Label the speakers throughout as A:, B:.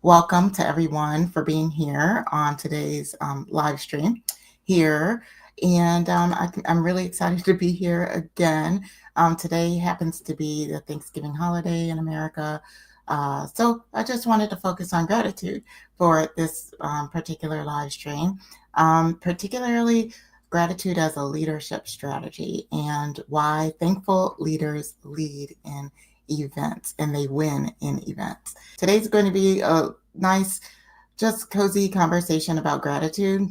A: welcome to everyone for being here on today's live stream here. And I'm really excited to be here again. Today happens to be the Thanksgiving holiday in America. So I just wanted to focus on gratitude for this particular live stream, particularly gratitude as a leadership strategy and why thankful leaders lead in events and they win in events. Today's going to be a nice, just cozy conversation about gratitude.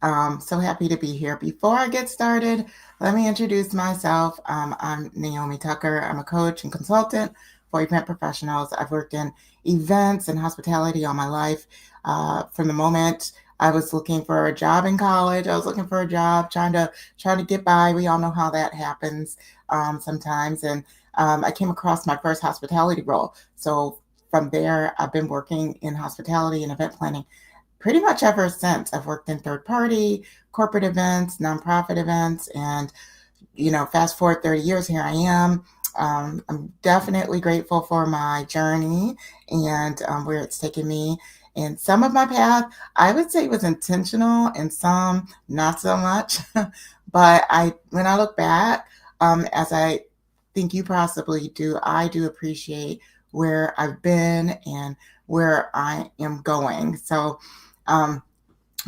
A: So happy to be here. Before I get started, let me introduce myself. I'm Naomi Tucker. I'm a coach and consultant for event professionals. I've worked in events and hospitality all my life. From the moment I was looking for a job in college, I was looking for a job, trying to get by. We all know how that happens sometimes. And I came across my first hospitality role. So from there, I've been working in hospitality and event planning pretty much ever since. I've worked in third party, corporate events, nonprofit events, and fast forward 30 years, here I am. I'm definitely grateful for my journey and where it's taken me. And some of my path, I would say, was intentional, and some not so much. But when I look back, as I think you possibly do, I do appreciate where I've been and where I am going. So,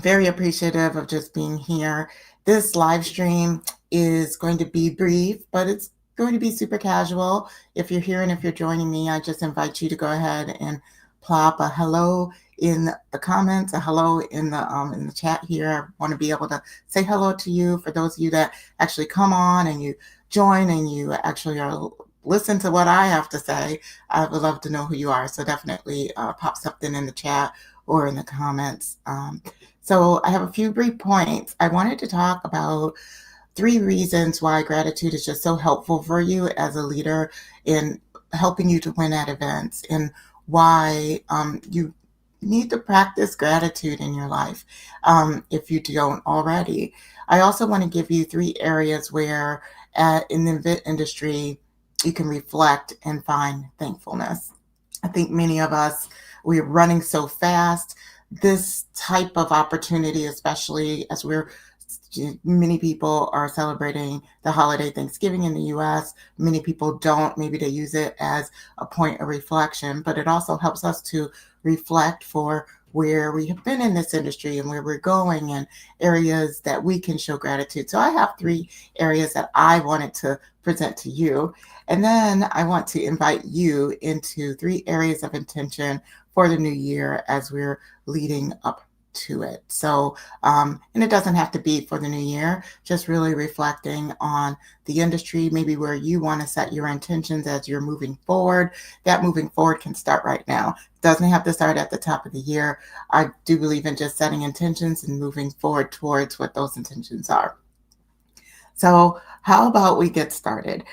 A: very appreciative of just being here. This live stream is going to be brief, but it's going to be super casual. If you're here and if you're joining me, I just invite you to go ahead and plop a hello in the comments, a hello in the chat here. I want to be able to say hello to you. For those of you that actually come on and you join and you actually listen to what I have to say, I would love to know who you are. So definitely pop something in the chat or in the comments. So I have a few brief points. I wanted to talk about 3 reasons why gratitude is just so helpful for you as a leader in helping you to win at events, and why you need to practice gratitude in your life if you don't already. I also want to give you 3 areas where in the event industry you can reflect and find thankfulness. I think many of us, we're running so fast. This type of opportunity, especially as many people are celebrating the holiday Thanksgiving in the US. Many people don't. Maybe they use it as a point of reflection, but it also helps us to reflect for where we have been in this industry and where we're going and areas that we can show gratitude. So I have 3 areas that I wanted to present to you. And then I want to invite you into 3 areas of intention for the new year as we're leading up to it. So, and it doesn't have to be for the new year, just really reflecting on the industry, maybe where you want to set your intentions as you're moving forward. That moving forward can start right now. It doesn't have to start at the top of the year. I do believe in just setting intentions and moving forward towards what those intentions are. So how about we get started?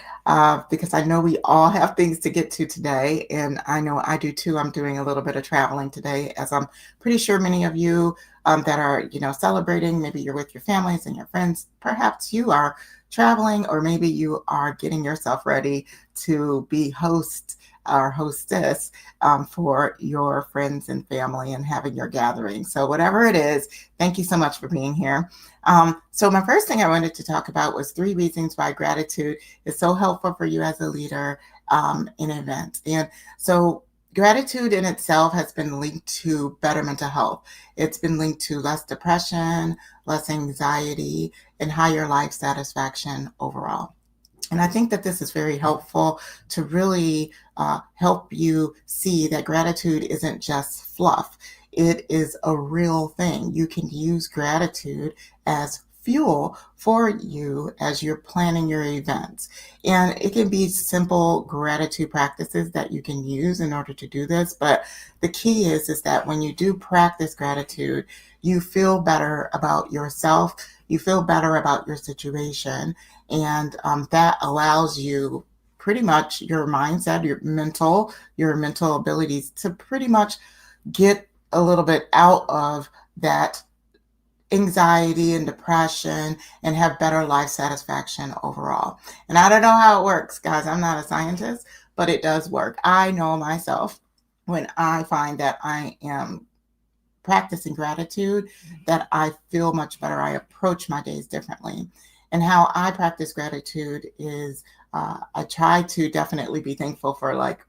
A: Because I know we all have things to get to today, and I know I do too. I'm doing a little bit of traveling today, as I'm pretty sure many of you that are, celebrating, maybe you're with your families and your friends, perhaps you are traveling, or maybe you are getting yourself ready to be host or hostess for your friends and family and having your gathering. So whatever it is, thank you so much for being here. So my first thing I wanted to talk about was 3 reasons why gratitude is so helpful for you as a leader in events. And so gratitude in itself has been linked to better mental health. It's been linked to less depression, less anxiety, and higher life satisfaction overall. And I think that this is very helpful to really help you see that gratitude isn't just fluff. It is a real thing. You can use gratitude as fuel for you as you're planning your events. And it can be simple gratitude practices that you can use in order to do this. But the key is that when you do practice gratitude, you feel better about yourself, you feel better about your situation, and that allows you pretty much your mindset, your mental abilities to pretty much get a little bit out of that anxiety and depression and have better life satisfaction overall. And I don't know how it works, guys. I'm not a scientist, but it does work. I know myself. when I find that I am practicing gratitude, that I feel much better. I approach my days differently. And how I practice gratitude is I try to definitely be thankful for like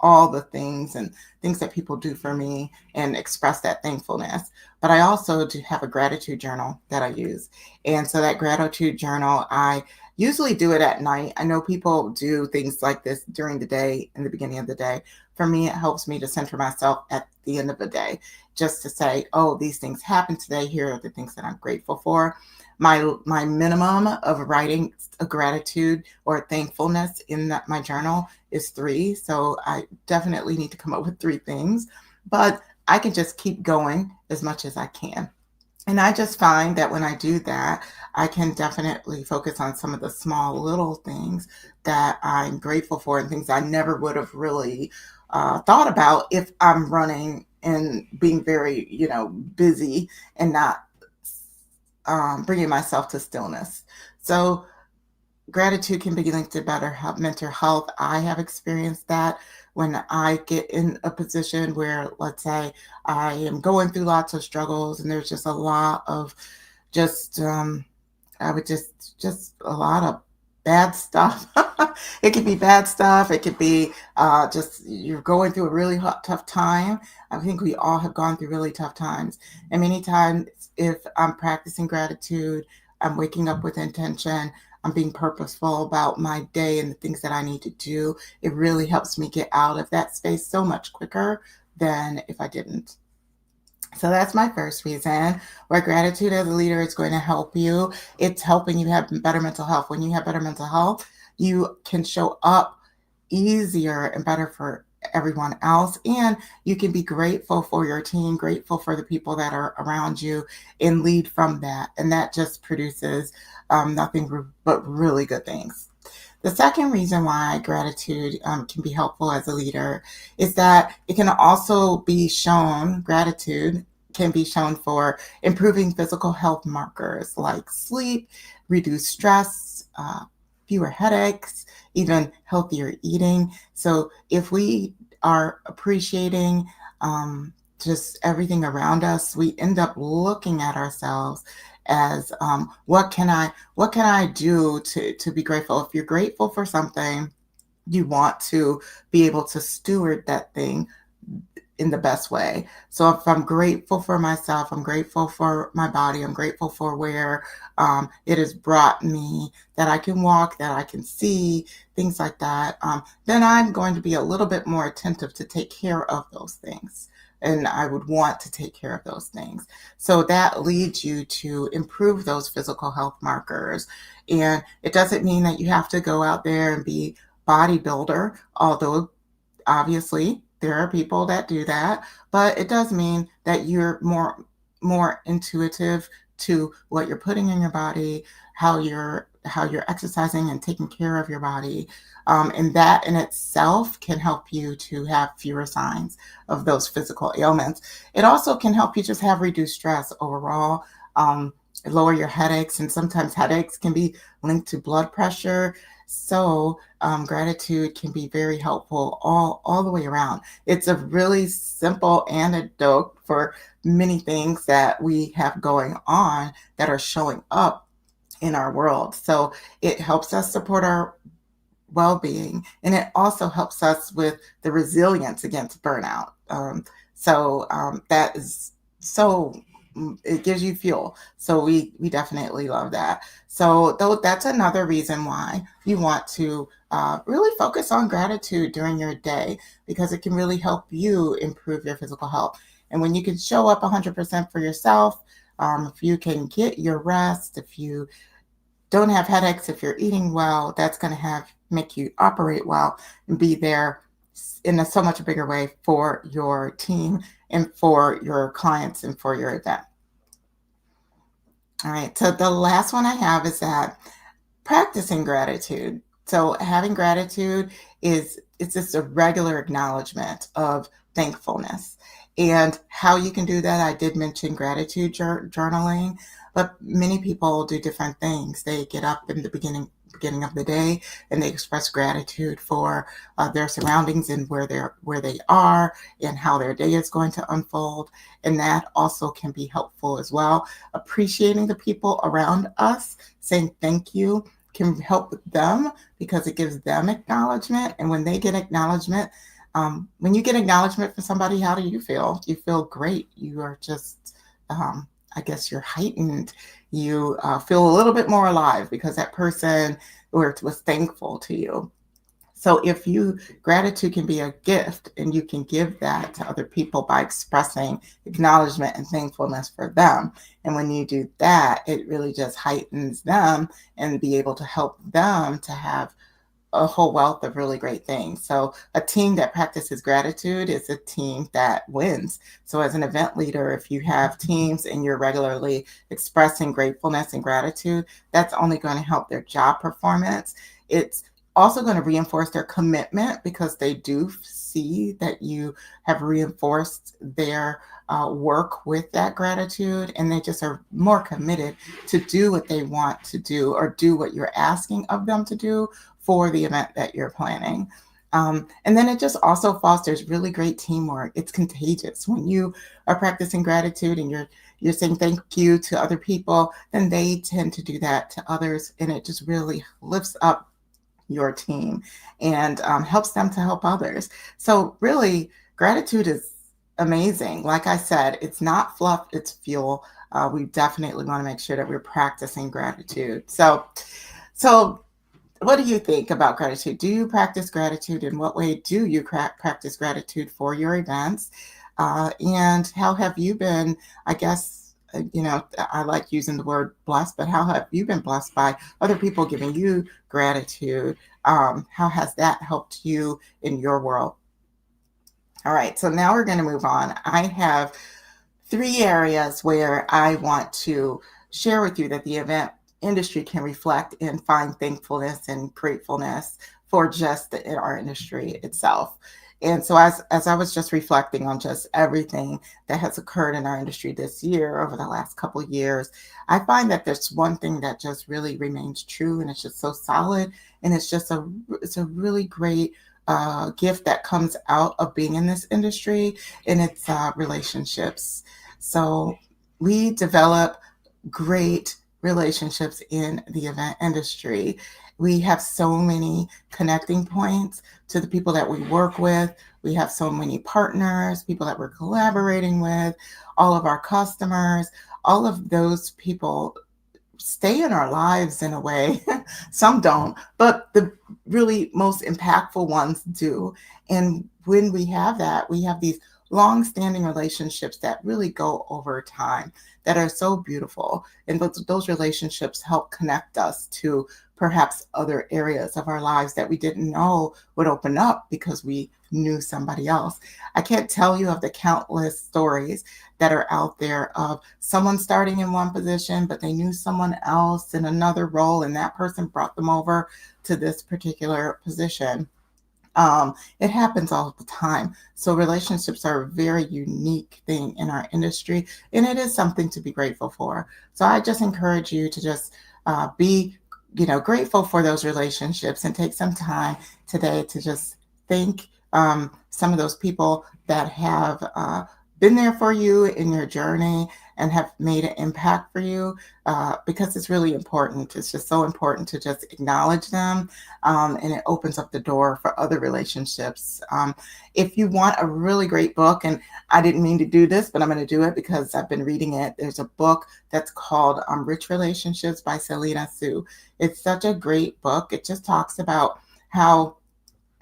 A: all the things and things that people do for me and express that thankfulness. But I also do have a gratitude journal that I use. And so that gratitude journal, I usually do it at night. I know people do things like this during the day, in the beginning of the day. For me, it helps me to center myself at the end of the day, just to say, oh, these things happened today. Here are the things that I'm grateful for. My minimum of writing a gratitude or thankfulness in my journal is 3. So I definitely need to come up with 3 things, but I can just keep going as much as I can. And I just find that when I do that, I can definitely focus on some of the small little things that I'm grateful for and things I never would have really thought about if I'm running and being very, busy and not bringing myself to stillness. So gratitude can be linked to better mental health. I have experienced that when I get in a position where, let's say, I am going through lots of struggles and there's just a lot of just, I would just a lot of bad stuff. It could be bad stuff. It could be just you're going through a really tough time. I think we all have gone through really tough times. And many times, if I'm practicing gratitude, I'm waking up with intention, I'm being purposeful about my day and the things that I need to do, it really helps me get out of that space so much quicker than if I didn't. So that's my first reason where gratitude as a leader is going to help you. It's helping you have better mental health. When you have better mental health, you can show up easier and better for everyone else. And you can be grateful for your team, grateful for the people that are around you, and lead from that. And that just produces nothing but really good things. The second reason why gratitude can be helpful as a leader is that it can also be shown, gratitude can be shown for improving physical health markers like sleep, reduced stress, fewer headaches, even healthier eating. So if we are appreciating just everything around us, we end up looking at ourselves as what can I do to be grateful. If you're grateful for something, you want to be able to steward that thing in the best way. So if I'm grateful for myself, I'm grateful for my body, I'm grateful for where it has brought me, that I can walk, that I can see, things like that, then I'm going to be a little bit more attentive to take care of those things. And I would want to take care of those things. So that leads you to improve those physical health markers. And it doesn't mean that you have to go out there and be bodybuilder, although obviously there are people that do that, but it does mean that you're more intuitive to what you're putting in your body, how you're exercising and taking care of your body, and that in itself can help you to have fewer signs of those physical ailments. It also can help you just have reduced stress overall, lower your headaches, and sometimes headaches can be linked to blood pressure. So gratitude can be very helpful all the way around. It's a really simple antidote for many things that we have going on that are showing up in our world. So it helps us support our well-being, and it also helps us with the resilience against burnout. That is so it gives you fuel. So we definitely love that. So though that's another reason why you want to really focus on gratitude during your day, because it can really help you improve your physical health. And when you can show up 100% for yourself, if you can get your rest, if you don't have headaches, if you're eating well, that's going to have make you operate well and be there in a so much bigger way for your team and for your clients and for your event. All right. So the last one I have is that practicing gratitude. So having gratitude is it's just a regular acknowledgement of thankfulness. And how you can do that, I did mention gratitude journaling, but many people do different things. They get up in the beginning of the day, and they express gratitude for their surroundings and where they are and how their day is going to unfold. And that also can be helpful as well. Appreciating the people around us, saying thank you can help them because it gives them acknowledgement. And when they get acknowledgement, when you get acknowledgement from somebody, how do you feel? You feel great. You are just, I guess you're heightened. You feel a little bit more alive because that person was thankful to you. So if you gratitude can be a gift and you can give that to other people by expressing acknowledgement and thankfulness for them. And when you do that, it really just heightens them and be able to help them to have a whole wealth of really great things. So a team that practices gratitude is a team that wins. So as an event leader, if you have teams and you're regularly expressing gratefulness and gratitude, that's only going to help their job performance. It's also going to reinforce their commitment because they do see that you have reinforced their work with that gratitude, and they just are more committed to do what they want to do or do what you're asking of them to do for the event that you're planning. And then it just also fosters really great teamwork. It's contagious. When you are practicing gratitude and you're saying thank you to other people, then they tend to do that to others, and it just really lifts up your team and helps them to help others. So really, gratitude is amazing. Like I said, it's not fluff, it's fuel. We definitely want to make sure that we're practicing gratitude. So what do you think about gratitude? Do you practice gratitude? In what way do you practice gratitude for your events? And how have you been, I guess, I like using the word blessed, but how have you been blessed by other people giving you gratitude? How has that helped you in your world? All right, so now we're going to move on. I have 3 areas where I want to share with you that the event industry can reflect and find thankfulness and gratefulness for just in our industry itself. And so as I was just reflecting on just everything that has occurred in our industry this year, over the last couple of years, I find that there's one thing that just really remains true, and it's just so solid, and it's a really great gift that comes out of being in this industry, and it's relationships. So we develop great relationships in the event industry. We have so many connecting points to the people that we work with. We have so many partners, people that we're collaborating with, all of our customers, all of those people stay in our lives in a way. Some don't, but the really most impactful ones do. And when we have that, we have these long-standing relationships that really go over time, that are so beautiful. And those relationships help connect us to perhaps other areas of our lives that we didn't know would open up because we knew somebody else. I can't tell you of the countless stories that are out there of someone starting in one position, but they knew someone else in another role, and that person brought them over to this particular position. It happens all the time. So relationships are a very unique thing in our industry, and it is something to be grateful for. So I just encourage you to just be, grateful for those relationships and take some time today to just thank some of those people that have been there for you in your journey and have made an impact for you, because it's really important. It's just so important to just acknowledge them, and it opens up the door for other relationships. If you want a really great book, and I didn't mean to do this, but I'm going to do it because I've been reading it. There's a book that's called Rich Relationships by Selena Sue. It's such a great book. It just talks about how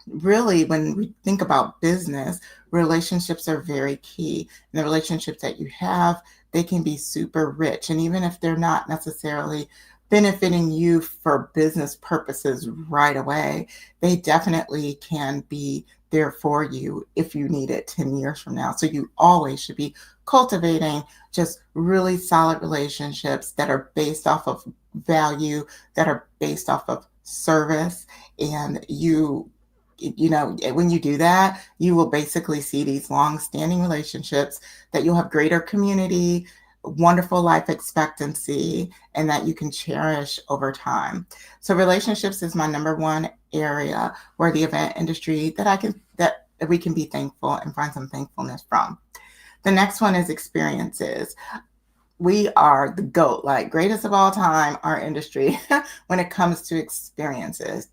A: really, when we think about business, relationships are very key. And the relationships that you have, they can be super rich. And even if they're not necessarily benefiting you for business purposes right away, they definitely can be there for you if you need it 10 years from now. So you always should be cultivating just really solid relationships that are based off of value, that are based off of service. And when you do that, you will basically see these long-standing relationships, that you'll have greater community wonderful life expectancy, and that you can cherish over time. So relationships is my number one area where the event industry that we can be thankful and find some thankfulness from. The next one is experiences. We are the GOAT, like greatest of all time, our industry, when it comes to experiences.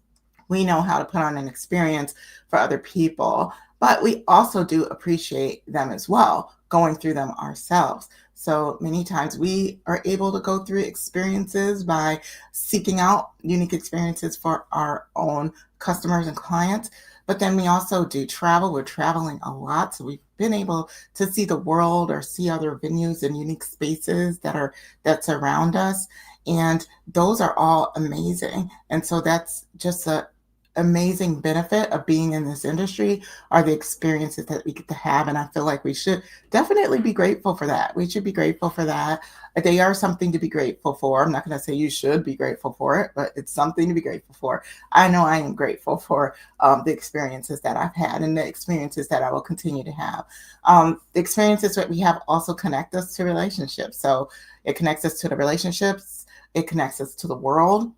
A: We know how to put on an experience for other people, but we also do appreciate them as well, going through them ourselves. So many times we are able to go through experiences by seeking out unique experiences for our own customers and clients. But then we also do travel. We're traveling a lot. So we've been able to see the world or see other venues and unique spaces that surround us. And those are all amazing. And so that's just a amazing benefit of being in this industry are the experiences that we get to have. And I feel like we should definitely be grateful for that. We should be grateful for that. They are something to be grateful for. I'm not going to say you should be grateful for it, but it's something to be grateful for. I know I am grateful for the experiences that I've had and the experiences that I will continue to have. The experiences that we have also connect us to relationships. So it connects us to the relationships. It connects us to the world.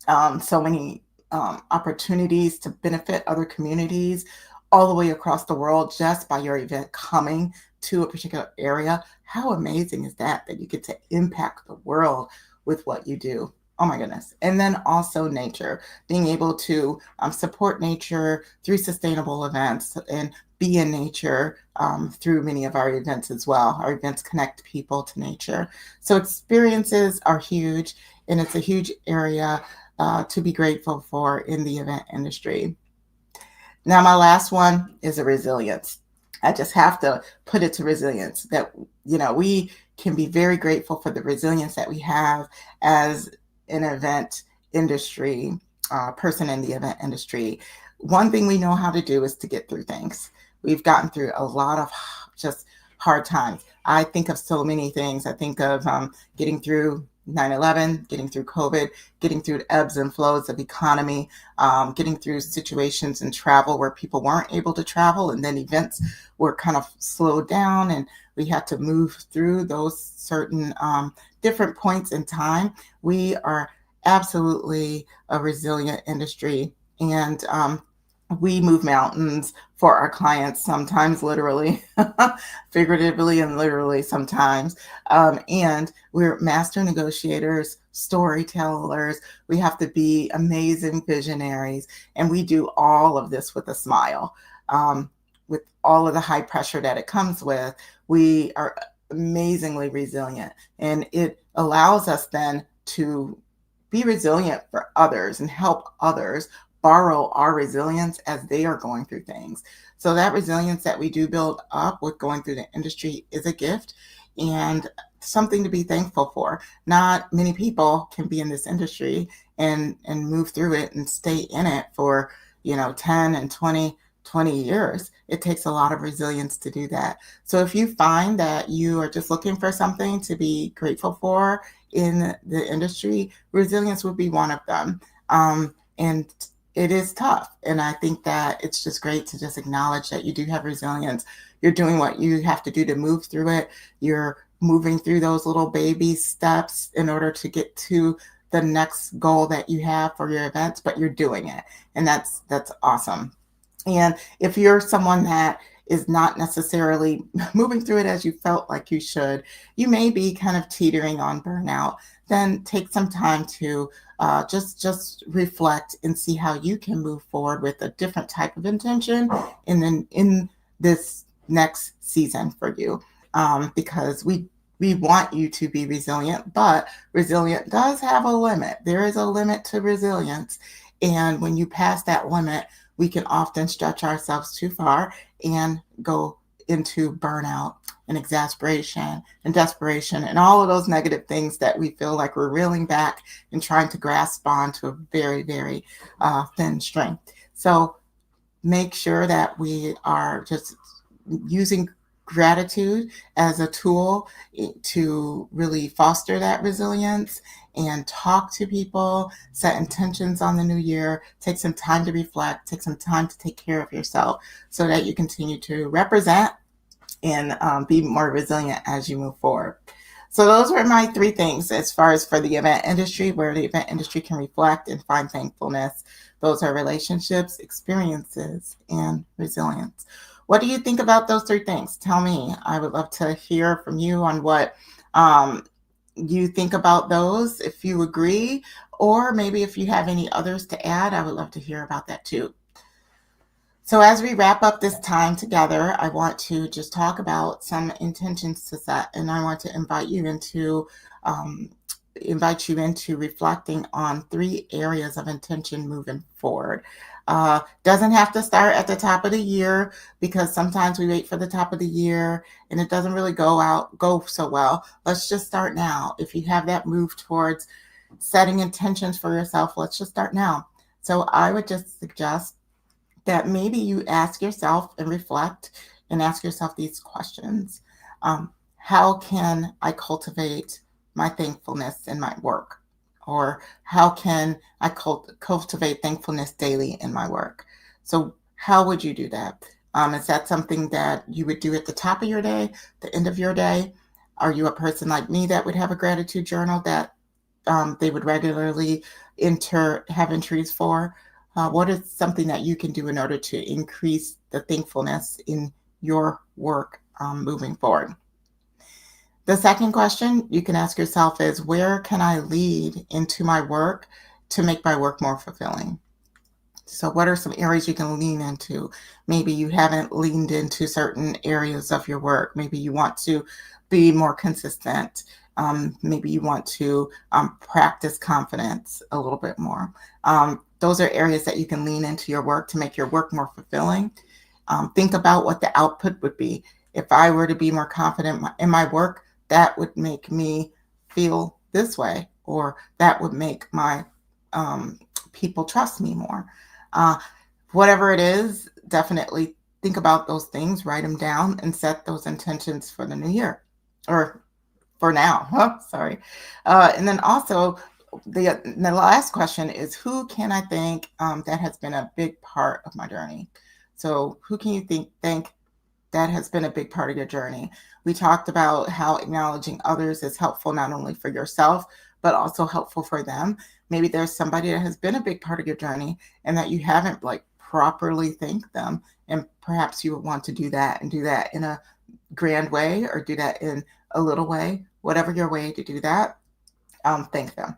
A: So many opportunities to benefit other communities all the way across the world just by your event coming to a particular area. How amazing is that you get to impact the world with what you do? Oh my goodness. And then also nature, being able to support nature through sustainable events and be in nature through many of our events as well. Our events connect people to nature. So experiences are huge, and it's a huge area to be grateful for in the event industry. Now, my last one is a resilience. I just have to put it to resilience that, we can be very grateful for the resilience that we have as an event industry person in the event industry. One thing we know how to do is to get through things. We've gotten through a lot of just hard times. I think of so many things. I think of getting through 9/11, getting through COVID, getting through the ebbs and flows of economy, getting through situations in travel where people weren't able to travel, and then events were kind of slowed down, and we had to move through those certain different points in time. We are absolutely a resilient industry, and we move mountains for our clients, sometimes literally, figuratively and literally sometimes. And we're master negotiators, storytellers. We have to be amazing visionaries. And we do all of this with a smile. With all of the high pressure that it comes with, we are amazingly resilient. And it allows us then to be resilient for others and help others borrow our resilience as they are going through things. So that resilience that we do build up with going through the industry is a gift and something to be thankful for. Not many people can be in this industry and move through it and stay in it for, 10 and 20 years. It takes a lot of resilience to do that. So if you find that you are just looking for something to be grateful for in the industry, resilience would be one of them. And it is tough. And I think that it's just great to just acknowledge that you do have resilience. You're doing what you have to do to move through it. You're moving through those little baby steps in order to get to the next goal that you have for your events, but you're doing it. And that's awesome. And if you're someone that is not necessarily moving through it as you felt like you should, you may be kind of teetering on burnout, then take some time to just reflect and see how you can move forward with a different type of intention in this next season for you. Because we want you to be resilient, but resilient does have a limit. There is a limit to resilience. And when you pass that limit, we can often stretch ourselves too far and go into burnout and exasperation and desperation and all of those negative things that we feel like we're reeling back and trying to grasp onto a very, very thin string. So make sure that we are just using gratitude as a tool to really foster that resilience and talk to people, set intentions on the new year, take some time to reflect, take some time to take care of yourself so that you continue to represent and be more resilient as you move forward. So those were my three things as far as for the event industry, where the event industry can reflect and find thankfulness. Those are relationships, experiences, and resilience. What do you think about those three things? Tell me. I would love to hear from you on what um, you think about those, if you agree, or maybe if you have any others to add, I would love to hear about that too. So, as we wrap up this time together, I want to just talk about some intentions to set, and I want to um, invite you into reflecting on three areas of intention moving forward. Doesn't have to start at the top of the year, because sometimes we wait for the top of the year and it doesn't really go so well. Let's just start now. If you have that move towards setting intentions for yourself, let's just start now. So I would just suggest that maybe you ask yourself and reflect and ask yourself these questions. How can I cultivate my thankfulness in my work? Or how can I cultivate thankfulness daily in my work? So, how would you do that? Is that something that you would do at the top of your day, the end of your day? Are you a person like me that would have a gratitude journal that they would regularly have entries for? What is something that you can do in order to increase the thankfulness in your work moving forward? The second question you can ask yourself is, where can I lead into my work to make my work more fulfilling? So, what are some areas you can lean into? Maybe you haven't leaned into certain areas of your work. Maybe you want to be more consistent. Maybe you want to practice confidence a little bit more. Those are areas that you can lean into your work to make your work more fulfilling. Think about what the output would be. If I were to be more confident in my work, that would make me feel this way, or that would make my people trust me more. Uh, Whatever it is, definitely think about those things, write them down, and set those intentions for the new year, or for now. Sorry. And then also, the last question is, who can I thank that has been a big part of my journey? So, who can you thank that has been a big part of your journey? We talked about how acknowledging others is helpful not only for yourself, but also helpful for them. Maybe there's somebody that has been a big part of your journey and that you haven't like properly thanked them. And perhaps you would want to do that and do that in a grand way, or do that in a little way, whatever your way to do that. Thank them.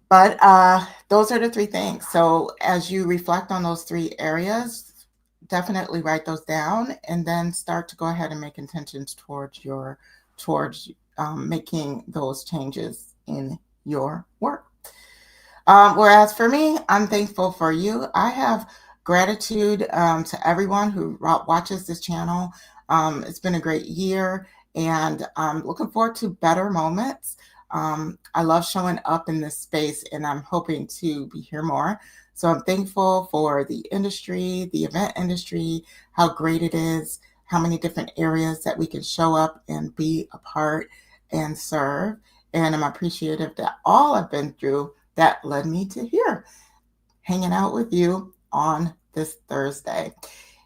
A: But those are the three things. So as you reflect on those three areas, definitely write those down, and then start to go ahead and make intentions towards making those changes in your work. Whereas for me, I'm thankful for you. I have gratitude to everyone who watches this channel. It's been a great year, and I'm looking forward to better moments. I love showing up in this space, and I'm hoping to be here more. So I'm thankful for the industry, the event industry, how great it is, how many different areas that we can show up and be a part and serve. And I'm appreciative that all I've been through that led me to here, hanging out with you on this Thursday.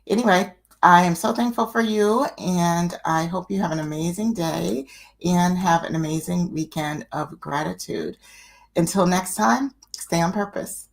A: Anyway, I am so thankful for you, and I hope you have an amazing day and have an amazing weekend of gratitude. Until next time, stay on purpose.